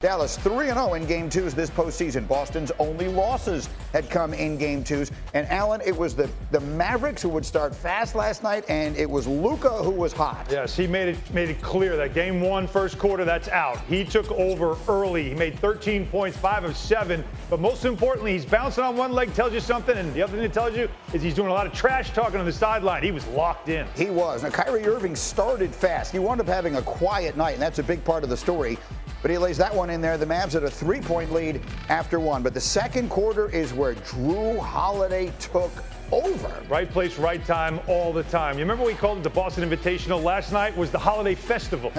Dallas 3-0 in Game 2s this postseason. Boston's only losses had come in Game 2s. And, Alan, it was the Mavericks who would start fast last night, and it was Luka who was hot. Yes, he made it clear that Game 1, first quarter, that's out. He took over early. He made 13 points, 5 of 7. But most importantly, he's bouncing on one leg, tells you something. And the other thing it tells you is he's doing a lot of trash talking on the sideline. He was locked in. He was. Now, Kyrie Irving started fast. He wound up having a quiet night, and that's a big part of the story. But he lays that one in there. The Mavs had a 3-point lead after one. But the second quarter is where Jrue Holiday took over. Right place, right time, all the time. You remember we called it the Boston Invitational? Last night was the Holiday Festival.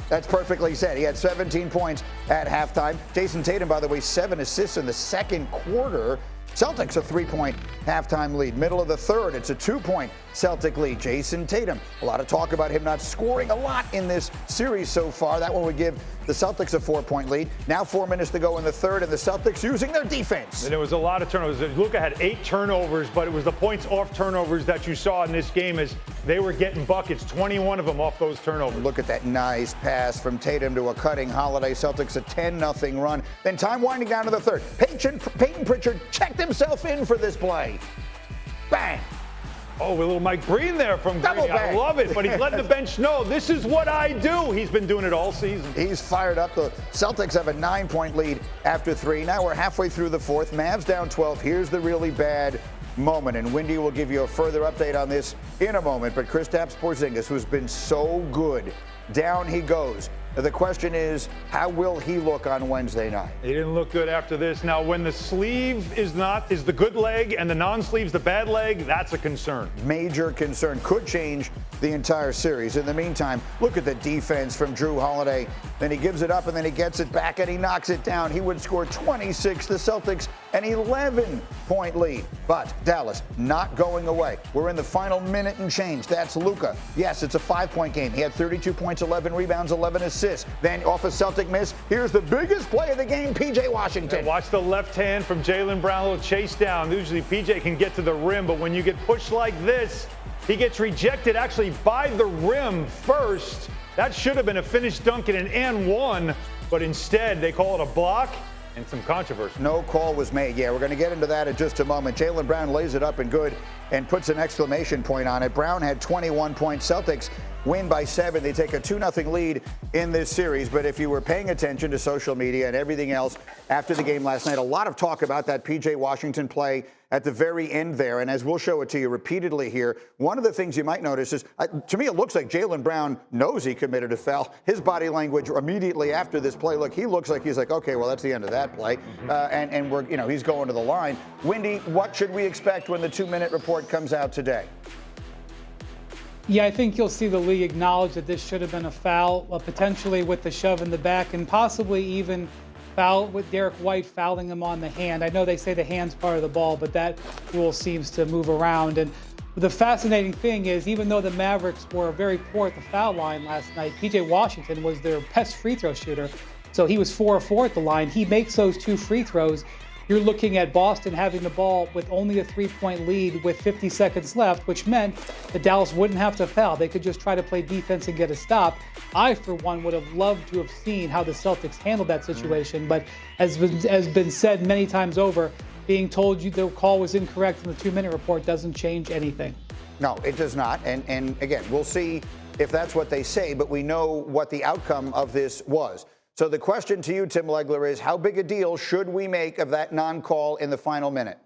That's perfectly said. He had 17 points at halftime. Jason Tatum, by the way, 7 assists in the second quarter. Celtics a 3-point halftime lead. Middle of the third, it's a 2-point Celtic lead. Jason Tatum, a lot of talk about him not scoring a lot in this series so far. That one would give the Celtics a 4-point lead. Now 4 minutes to go in the third, and the Celtics using their defense. And it was a lot of turnovers. Luka had 8 turnovers, but it was the points off turnovers that you saw in this game as they were getting buckets, 21 of them off those turnovers. Look at that nice pass from Tatum to a cutting Holiday. Celtics a 10-0 run. Then time winding down to the third. Peyton Pritchard checked himself in for this play. Bang. Oh, a little Mike Green there from Green. I love it, but he's letting the bench know this is what I do. He's been doing it all season. He's fired up. The Celtics have a 9-point lead after 3. Now we're halfway through the fourth. Mavs down 12. Here's the really bad moment, and Windy will give you a further update on this in a moment. But Kristaps Porzingis, who's been so good, down he goes. The question is, how will he look on Wednesday night? He didn't look good after this. Now, when the sleeve is the good leg and the non-sleeve's the bad leg, that's a concern. Major concern. Could change the entire series. In the meantime, look at the defense from Jrue Holiday. Then he gives it up, and then he gets it back, and he knocks it down. He would score 26. The Celtics an 11-point lead. But Dallas not going away. We're in the final minute and change. That's Luka. Yes, it's a 5-point game. He had 32 points, 11 rebounds, 11 assists. Then off a Celtic miss, here's the biggest play of the game, P.J. Washington. And watch the left hand from Jaylen Brown, a little chase down. Usually P.J. can get to the rim, but when you get pushed like this, he gets rejected actually by the rim first. That should have been a finished dunk and an and one, but instead they call it a block and some controversy. No call was made. Yeah, we're going to get into that in just a moment. Jaylen Brown lays it up and good and puts an exclamation point on it. Brown had 21 points. Celtics win by 7. They take a 2-0 lead in this series. But if you were paying attention to social media and everything else after the game last night, a lot of talk about that P.J. Washington play at the very end there. And as we'll show it to you repeatedly here, one of the things you might notice is, to me, it looks like Jaylen Brown knows he committed a foul. His body language immediately after this play, look, he looks like he's like, okay, well, that's the end of that play. And we're, he's going to the line. Windy, what should we expect when the 2-minute report comes out today? Yeah, I think you'll see the league acknowledge that this should have been a foul, potentially with the shove in the back, and possibly even foul with Derek White fouling him on the hand. I know they say the hand's part of the ball, but that rule seems to move around. And the fascinating thing is, even though the Mavericks were very poor at the foul line last night, P.J. Washington was their best free throw shooter. So he was 4 of 4 at the line. He makes those 2 free throws. You're looking at Boston having the ball with only a 3-point lead with 50 seconds left, which meant that Dallas wouldn't have to foul. They could just try to play defense and get a stop. I, for one, would have loved to have seen how the Celtics handled that situation, but as has been said many times over, being told you the call was incorrect in the 2-minute report doesn't change anything. No, it does not. And again, we'll see if that's what they say, but we know what the outcome of this was. So the question to you, Tim Legler, is how big a deal should we make of that non-call in the final minute?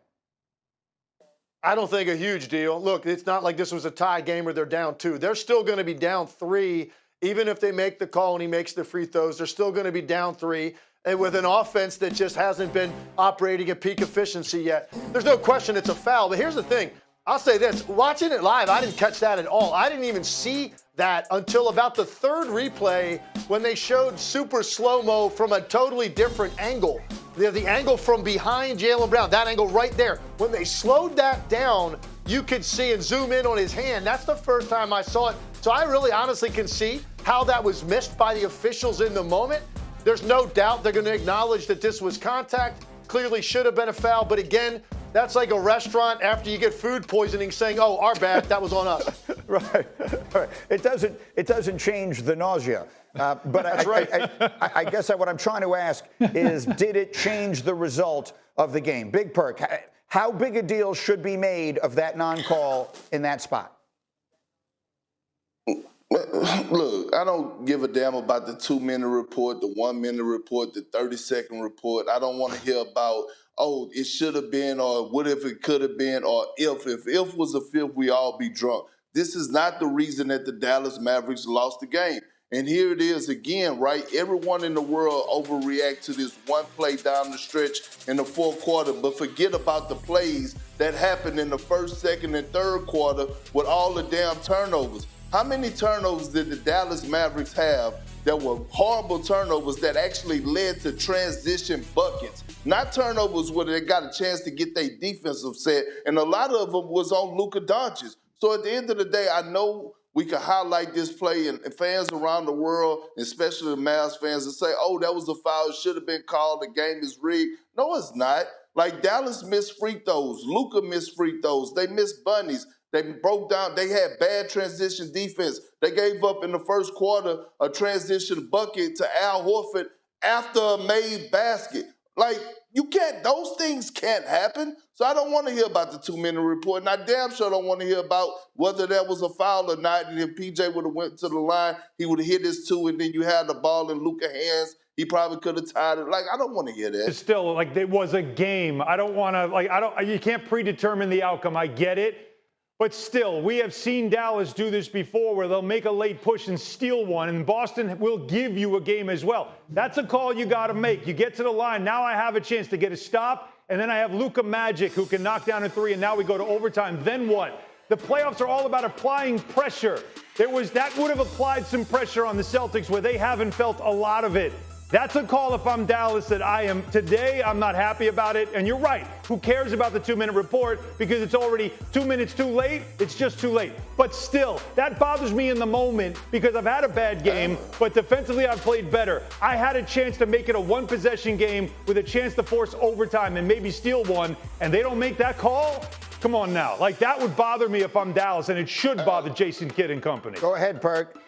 I don't think a huge deal. Look, it's not like this was a tie game where they're down 2. They're still going to be down 3. Even if they make the call and he makes the free throws, they're still going to be down 3. And with an offense that just hasn't been operating at peak efficiency yet. There's no question it's a foul. But here's the thing. I'll say this. Watching it live, I didn't catch that at all. I didn't even see that until about the third replay when they showed super slow-mo from a totally different angle. The angle from behind Jaylen Brown, that angle right there. When they slowed that down, you could see and zoom in on his hand. That's the first time I saw it. So I really honestly can see how that was missed by the officials in the moment. There's no doubt they're going to acknowledge that this was contact. Clearly should have been a foul. But again, that's like a restaurant after you get food poisoning saying, oh, our bad, that was on us. Right. It doesn't change the nausea. But I guess what I'm trying to ask is, did it change the result of the game? Big Perk, how big a deal should be made of that non-call in that spot? Look, I don't give a damn about the 2-minute report, the 1-minute report, the 30-second report. I don't want to hear about, oh, it should have been, or what if it could have been, or if was a fifth, we all be drunk. This is not the reason that the Dallas Mavericks lost the game. And here it is again, right? Everyone in the world overreact to this one play down the stretch in the fourth quarter, but forget about the plays that happened in the first, second, and third quarter with all the damn turnovers. How many turnovers did the Dallas Mavericks have that were horrible turnovers that actually led to transition buckets? Not turnovers where they got a chance to get their defensive set, and a lot of them was on Luka Doncic. So at the end of the day, I know we can highlight this play, and fans around the world, especially the Mavs fans, will say, oh, that was a foul, it should have been called, the game is rigged. No, it's not. Like, Dallas missed free throws. Luka missed free throws. They missed bunnies. They broke down. They had bad transition defense. They gave up in the first quarter a transition bucket to Al Horford after a made basket. Like, those things can't happen. So I don't want to hear about the 2-minute report. And I damn sure don't want to hear about whether that was a foul or not. And if PJ would have went to the line, he would have hit his two, and then you had the ball in Luka's hands. He probably could have tied it. Like, I don't want to hear that. It's still, like, it was a game. I don't want to, you can't predetermine the outcome. I get it. But still, we have seen Dallas do this before where they'll make a late push and steal one, and Boston will give you a game as well. That's a call you got to make. You get to the line. Now I have a chance to get a stop, and then I have Luka Magic who can knock down a three, and now we go to overtime. Then what? The playoffs are all about applying pressure. That would have applied some pressure on the Celtics where they haven't felt a lot of it. That's a call if I'm Dallas that I'm not happy about it. And you're right. Who cares about the 2-minute report? Because it's already 2 minutes too late. It's just too late. But still, that bothers me in the moment because I've had a bad game, but defensively I've played better. I had a chance to make it a one-possession game with a chance to force overtime and maybe steal one, and they don't make that call? Come on now. Like, that would bother me if I'm Dallas, and it should bother Jason Kidd and company. Go ahead, Perk.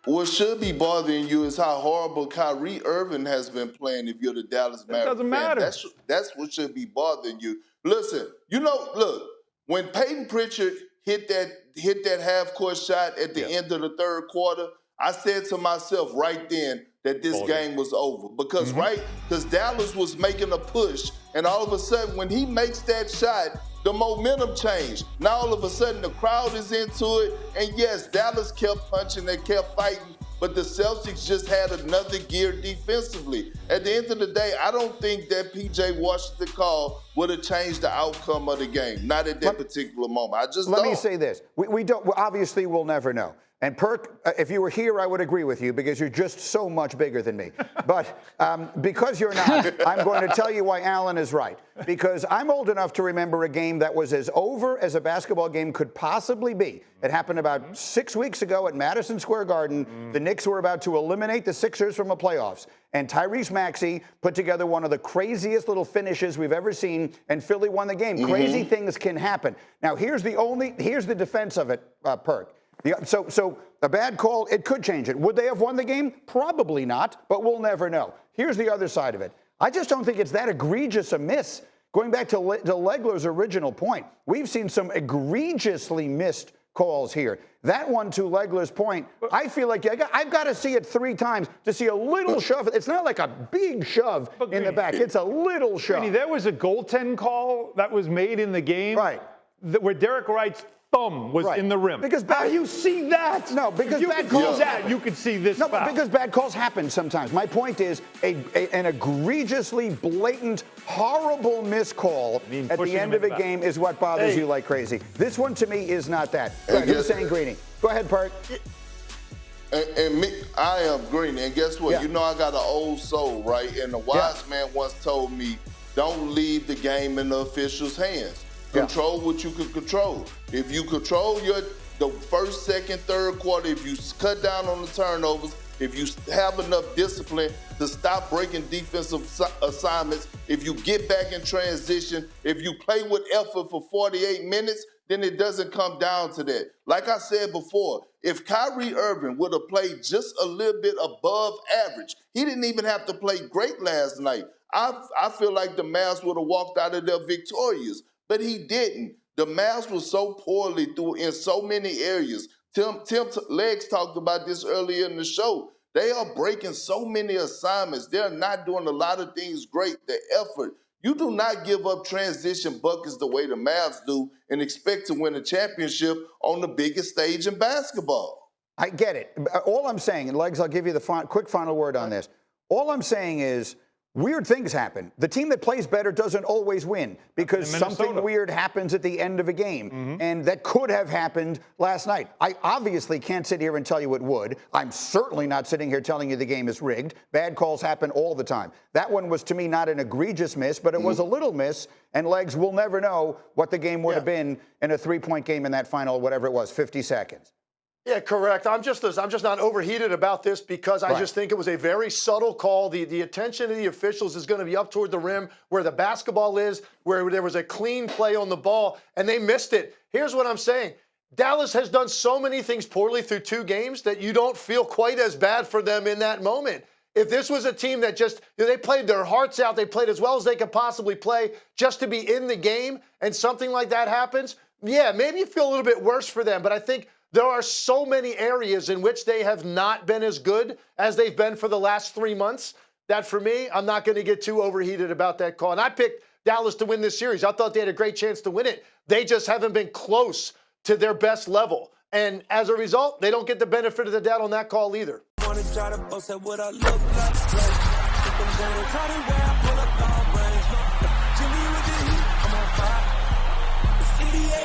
What should be bothering you is how horrible Kyrie Irving has been playing if you're the Dallas Mavericks. It doesn't matter. That's what should be bothering you. Listen, look, when Peyton Pritchard hit that half-court shot at the end of the third quarter, I said to myself right then that this game was over. Because, because Dallas was making a push, and all of a sudden when he makes that shot, the momentum changed. Now all of a sudden the crowd is into it, and yes, Dallas kept punching, they kept fighting, but the Celtics just had another gear defensively. At the end of the day, I don't think that P.J. Washington call would have changed the outcome of the game. Not at that particular moment. I just don't. Let me say this. We don't, obviously we'll never know. And Perk, if you were here, I would agree with you because you're just so much bigger than me. But because you're not, I'm going to tell you why Alan is right. Because I'm old enough to remember a game that was as over as a basketball game could possibly be. It happened about 6 weeks ago at Madison Square Garden. The Knicks were about to eliminate the Sixers from the playoffs. And Tyrese Maxey put together one of the craziest little finishes we've ever seen, and Philly won the game. Crazy things can happen. Now, here's the defense of it, Perk. So a bad call, it could change it. Would they have won the game? Probably not, but we'll never know. Here's the other side of it. I just don't think it's that egregious a miss. Going back to Legler's original point, we've seen some egregiously missed calls here. That one, to Legler's point, I feel like I've got to see it 3 times to see a little shove. It's not like a big shove in the back. It's a little shove. Greeny, there was a goaltend call that was made in the game where Derek Wright's thumb was in the rim. Because how do you see that? No, because you could call that. You could see this. No, foul. Because bad calls happen sometimes. My point is an egregiously blatant, horrible miscall at the end of a game is what bothers you like crazy. This one to me is not that. Who's saying Greeny? Go ahead, Perk. And me, I am Greeny. And guess what? You know I got an old soul, right? And the wise man once told me, don't leave the game in the officials' hands. Control what you can control. If you control the first, second, third quarter, if you cut down on the turnovers, if you have enough discipline to stop breaking defensive assignments, if you get back in transition, if you play with effort for 48 minutes, then it doesn't come down to that. Like I said before, if Kyrie Irving would have played just a little bit above average, he didn't even have to play great last night. I feel like the Mavs would have walked out of there victorious, but he didn't. The Mavs were so poorly through in so many areas. Tim Legs talked about this earlier in the show. They are breaking so many assignments. They're not doing a lot of things great. The effort. You do not give up transition buckets the way the Mavs do and expect to win a championship on the biggest stage in basketball. I get it. All I'm saying, and Legs, I'll give you the quick final word on this. All I'm saying is weird things happen. The team that plays better doesn't always win because something weird happens at the end of a game. And that could have happened last night. I obviously can't sit here and tell you it would. I'm certainly not sitting here telling you the game is rigged. Bad calls happen all the time. That one was, to me, not an egregious miss, but it was a little miss. And Legs will never know what the game would have been in a 3-point game in that final, whatever it was, 50 seconds. Yeah, correct. I'm just not overheated about this because I just think it was a very subtle call. The attention of the officials is going to be up toward the rim where the basketball is, where there was a clean play on the ball, and they missed it. Here's what I'm saying. Dallas has done so many things poorly through 2 games that you don't feel quite as bad for them in that moment. If this was a team that just, they played their hearts out, they played as well as they could possibly play just to be in the game, and something like that happens, yeah, maybe you feel a little bit worse for them. But I think there are so many areas in which they have not been as good as they've been for the last 3 months that, for me, I'm not going to get too overheated about that call. And I picked Dallas to win this series. I thought they had a great chance to win it. They just haven't been close to their best level. And as a result, they don't get the benefit of the doubt on that call either. I'm on fire. It's NBA,